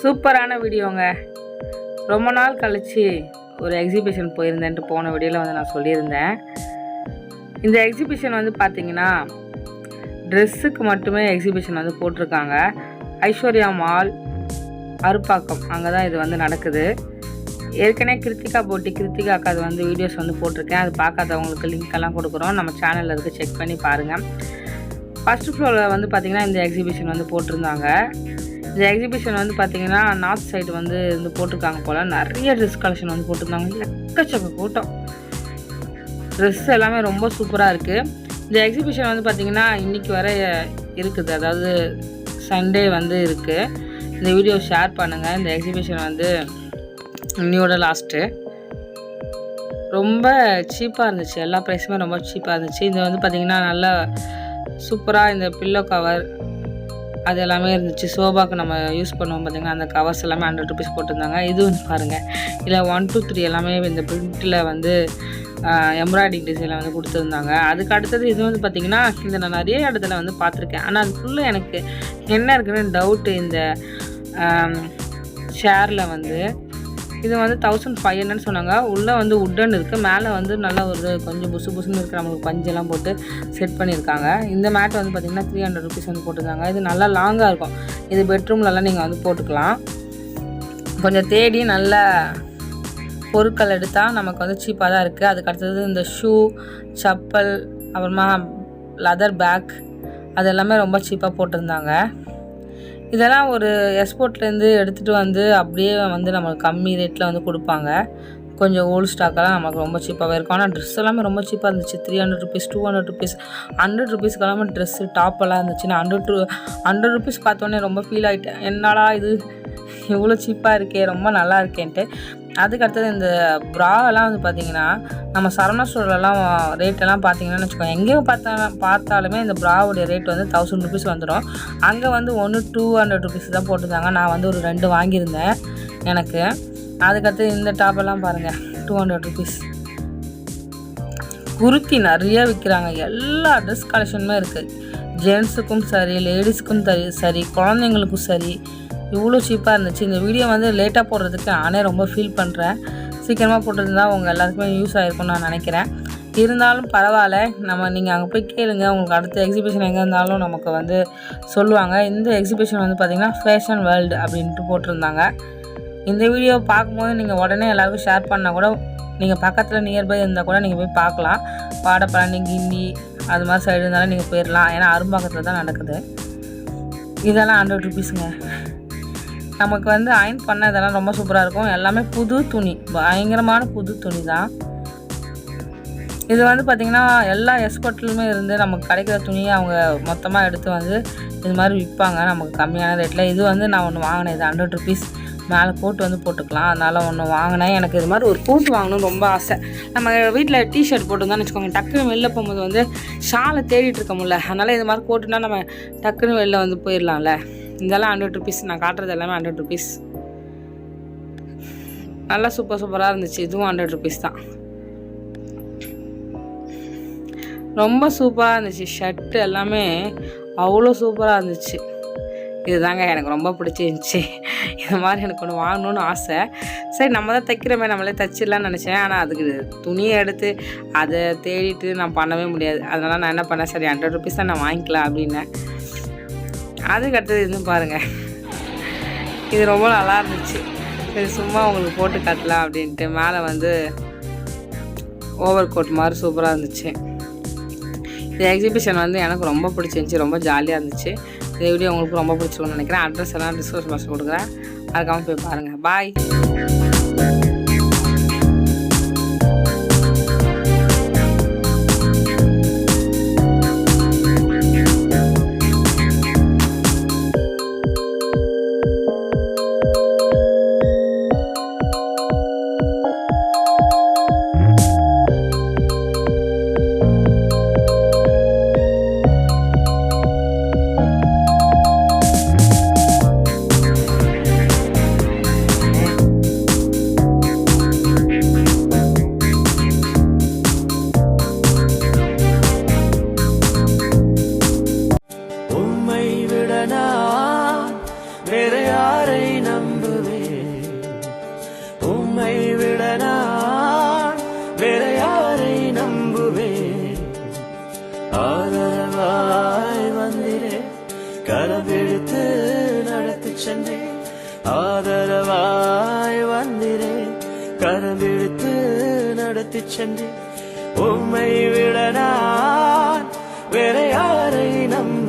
சூப்பரான வீடியோங்க. ரொம்ப நாள் கழித்து ஒரு எக்ஸிபிஷன் போயிருந்தேன்ட்டு போன வீடியோவில் வந்து நான் சொல்லியிருந்தேன். இந்த எக்ஸிபிஷன் வந்து பார்த்திங்கன்னா ட்ரெஸ்ஸுக்கு மட்டுமே எக்ஸிபிஷன் வந்து போட்டிருக்காங்க. ஐஸ்வர்யா மால் அருப்பாக்கம் அங்கே தான் இது வந்து நடக்குது. ஏற்கனவே கிருத்திகாக்கு அது வந்து வீடியோஸ் வந்து போட்டிருக்கேன். அது பார்க்காதவங்களுக்கு லிங்க்கெல்லாம் கொடுக்குறோம். நம்ம சேனலில் இருக்குது, செக் பண்ணி பாருங்கள். ஃபஸ்ட்டு ஃப்ளோரில் வந்து பார்த்திங்கன்னா இந்த எக்ஸிபிஷன் வந்து போட்டிருந்தாங்க. இந்த எக்ஸிபிஷன் வந்து பார்த்திங்கன்னா நார்த் சைடு வந்து போட்டிருக்காங்க போல். நிறைய ட்ரெஸ் கலெக்ஷன் வந்து போட்டிருந்தாங்க. எக்கச்சக்க கூட்டம். ட்ரெஸ் எல்லாமே ரொம்ப சூப்பராக இருக்குது. இந்த எக்ஸிபிஷன் வந்து பார்த்திங்கன்னா இன்றைக்கி வர இருக்குது, அதாவது சண்டே வந்து இருக்குது. இந்த வீடியோ ஷேர் பண்ணுங்கள். இந்த எக்ஸிபிஷன் வந்து இன்னையோட லாஸ்ட்டு. ரொம்ப சீப்பாக இருந்துச்சு, எல்லா ப்ரைஸுமே ரொம்ப சீப்பாக இருந்துச்சு. இது வந்து பார்த்திங்கன்னா நல்லா சூப்பராக இந்த பில்லோ கவர் அது எல்லாமே இருந்துச்சு. சோபாவுக்கு நம்ம யூஸ் பண்ணுவோம் பார்த்திங்கன்னா, அந்த கவர்ஸ் எல்லாமே 100 ருபீஸ் போட்டிருந்தாங்க. இது வந்து பாருங்கள், இல்லை 1 2 3 எல்லாமே இந்த பிரிண்ட்டில் வந்து எம்ப்ராய்டிங் டிசைனில் வந்து கொடுத்துருந்தாங்க. அதுக்கு அடுத்தது இது வந்து பார்த்திங்கன்னா இந்த நான் நிறைய இடத்துல வந்து பார்த்துருக்கேன். ஆனால் அதுக்குள்ளே எனக்கு என்ன இருக்குன்னு டவுட்டு. இந்த ஷேரில் வந்து இது வந்து 1500 சொன்னாங்க. உள்ளே வந்து உட்டன் இருக்குது. மேலே வந்து நல்லா ஒரு கொஞ்சம் புசுன்னு இருக்குது. நம்மளுக்கு பஞ்செல்லாம் போட்டு செட் பண்ணியிருக்காங்க. இந்த மேட் வந்து பார்த்திங்கன்னா 300 ருபீஸ் வந்து போட்டிருந்தாங்க. இது நல்லா லாங்காக இருக்கும். இது பெட்ரூம்லலாம் நீங்கள் வந்து போட்டுக்கலாம். கொஞ்சம் தேடி நல்ல பொருட்கள் எடுத்தால் நமக்கு வந்து சீப்பாக தான் இருக்குது. அதுக்கு அடுத்தது இந்த ஷூ, செப்பல், அப்புறமா லெதர் பேக் அது எல்லாமே ரொம்ப சீப்பாக போட்டிருந்தாங்க. இதெல்லாம் ஒரு எக்ஸ்போர்ட்லேருந்து எடுத்துகிட்டு வந்து அப்படியே வந்து நம்மளுக்கு கம்மி ரேட்டில் வந்து கொடுப்பாங்க. கொஞ்சம் ஓல்டு ஸ்டாக்கெல்லாம் நமக்கு ரொம்ப சீப்பாகவே இருக்கும். ஆனால் ட்ரெஸ் எல்லாமே ரொம்ப சீப்பாக இருந்துச்சு. 300 ருபீஸ், 200 ருபீஸ், 100 ருபீஸ்க்கெல்லாமே ட்ரெஸ்ஸு டாப்பெல்லாம் இருந்துச்சு. நான் 100 ருபீஸ் பார்த்தோன்னே ரொம்ப ஃபீல் ஆகிட்டேன். என்னடா இது இவ்வளோ சீப்பாக இருக்கே, ரொம்ப நல்லா இருக்கேன்ட்டு. அதுக்கடுத்தது இந்த ப்ராவெல்லாம் வந்து பார்த்திங்கன்னா நம்ம சரவணா ஸ்டோர்லலாம் ரேட்டெல்லாம் பார்த்திங்கன்னு வச்சுக்கோங்க, எங்கேயோ பார்த்தாலுமே இந்த ப்ராவுடைய ரேட் வந்து 1000 ருபீஸ் வந்துடும். அங்கே வந்து 200 ருபீஸ் தான் போட்டிருந்தாங்க. நான் வந்து ஒரு 2 வாங்கியிருந்தேன் எனக்கு. அதுக்கடுத்து இந்த டாப்பெல்லாம் பாருங்கள், 200 ருபீஸ். குர்த்தி நிறைய விற்கிறாங்க. எல்லா ட்ரெஸ் கலெக்ஷனுமே இருக்குது. ஜென்ஸுக்கும் சரி, லேடிஸுக்கும் சரி, குழந்தைங்களுக்கும் சரி. இவ்வளோ சீப்பாக இருந்துச்சு. இந்த வீடியோ வந்து லேட்டாக போடுறதுக்கு நானே ரொம்ப ஃபீல் பண்ணுறேன். சீக்கிரமாக போட்டிருந்தா உங்கள் எல்லாருக்குமே யூஸ் ஆகிருக்கும்னு நான் நினைக்கிறேன். இருந்தாலும் பரவாயில்ல, நீங்கள் அங்கே போய் கேளுங்க. உங்களுக்கு அடுத்த எக்ஸிபிஷன் எங்கே இருந்தாலும் நமக்கு வந்து சொல்லுவாங்க. இந்த எக்ஸிபிஷன் வந்து பார்த்திங்கன்னா ஃபேஷன் வேர்ல்டு அப்படின்ட்டு போட்டிருந்தாங்க. இந்த வீடியோ பார்க்கும்போது நீங்கள் உடனே எல்லாருக்கும் ஷேர் பண்ணால் கூட, நீங்கள் பக்கத்தில் நியர்பை இருந்தால் கூட நீங்கள் போய் பார்க்கலாம். பாடப்பழனி, கிண்டி அது மாதிரி சைடு இருந்தாலும் நீங்கள் போயிடலாம். ஏன்னா அரும்பாக்கத்தில் தான் நடக்குது. இதெல்லாம் 100 ருபீஸுங்க. நமக்கு வந்து அயன் பண்ண இதெல்லாம் ரொம்ப சூப்பராக இருக்கும். எல்லாமே புது துணி, பயங்கரமான புது துணி தான். இது வந்து பார்த்திங்கன்னா எல்லா எக்ஸ்போர்ட்லையுமே இருந்து நமக்கு கிடைக்கிற துணியை அவங்க மொத்தமாக எடுத்து வந்து இது மாதிரி விற்பாங்க நமக்கு கம்மியான ரேட்டில். இது வந்து நான் ஒன்று வாங்கினேன். இது 100 ருபீஸ். மேலே கோட் வந்து போட்டுக்கலாம், அதனால் ஒன்று வாங்கினேன். எனக்கு இது மாதிரி ஒரு கோட் வாங்கணும்னு ரொம்ப ஆசை. நம்ம வீட்டில் டிஷர்ட் போட்டுருந்தோன்னு வச்சுக்கோங்க, டக்குன்னு வெளில போகும்போது வந்து ஷாலை தேடிட்டு இருக்க முடியல. அதனால் இது மாதிரி கோட்டுனா நம்ம டக்குன்னு வெளில வந்து போயிடலாம்ல. இதெல்லாம் 100 ருபீஸ். நான் காட்டுறது எல்லாமே 100 ருபீஸ். நல்லா சூப்பராக இருந்துச்சு. இதுவும் 100 ருபீஸ் தான். ரொம்ப சூப்பராக இருந்துச்சு. ஷர்ட்டு எல்லாமே அவ்வளோ சூப்பராக இருந்துச்சு. இதுதாங்க எனக்கு ரொம்ப பிடிச்சிருந்துச்சி. இது மாதிரி எனக்கு ஒன்று வாங்கணுன்னு ஆசை. சரி, நம்ம தான் தைக்கிறோமே, நம்மளே தைச்சிடலான்னு நினச்சேன். ஆனால் அதுக்கு துணியை எடுத்து அதை தேடிட்டு நான் பண்ணவே முடியாது. அதனால் நான் என்ன பண்ணேன், சரி 100 ருபீஸ் தான் நான் வாங்கிக்கலாம் அப்படின்னேன். அதுக்கு அடுத்தது இதுன்னு பாருங்கள், இது ரொம்ப நல்லா இருந்துச்சு. சரி, சும்மா உங்களுக்கு போட்டு காட்டலாம் அப்படின்ட்டு. மேலே வந்து ஓவர் கோட் மாதிரி சூப்பராக இருந்துச்சு. இந்த எக்ஸிபிஷன் வந்து எனக்கு ரொம்ப பிடிச்சிருந்துச்சி, ரொம்ப ஜாலியாக இருந்துச்சு. இந்த வீடியோ உங்களுக்கு ரொம்ப பிடிச்சிருக்கும்னு நினைக்கிறேன். அட்ரஸ் எல்லாம் டிஸ்கிரிப்ஷன் பாக்ஸில் கொடுக்குறேன், அதுக்காக போய் பாருங்கள். பாய். ஆதரவாய் வந்திரே கரம்பிடித்து நடத்தி சென்றே ஆதரவாய் வந்திரே கரம்பிடித்து நடத்தி சென்றே உம்மை விட நான் வேற யாரை நம்ப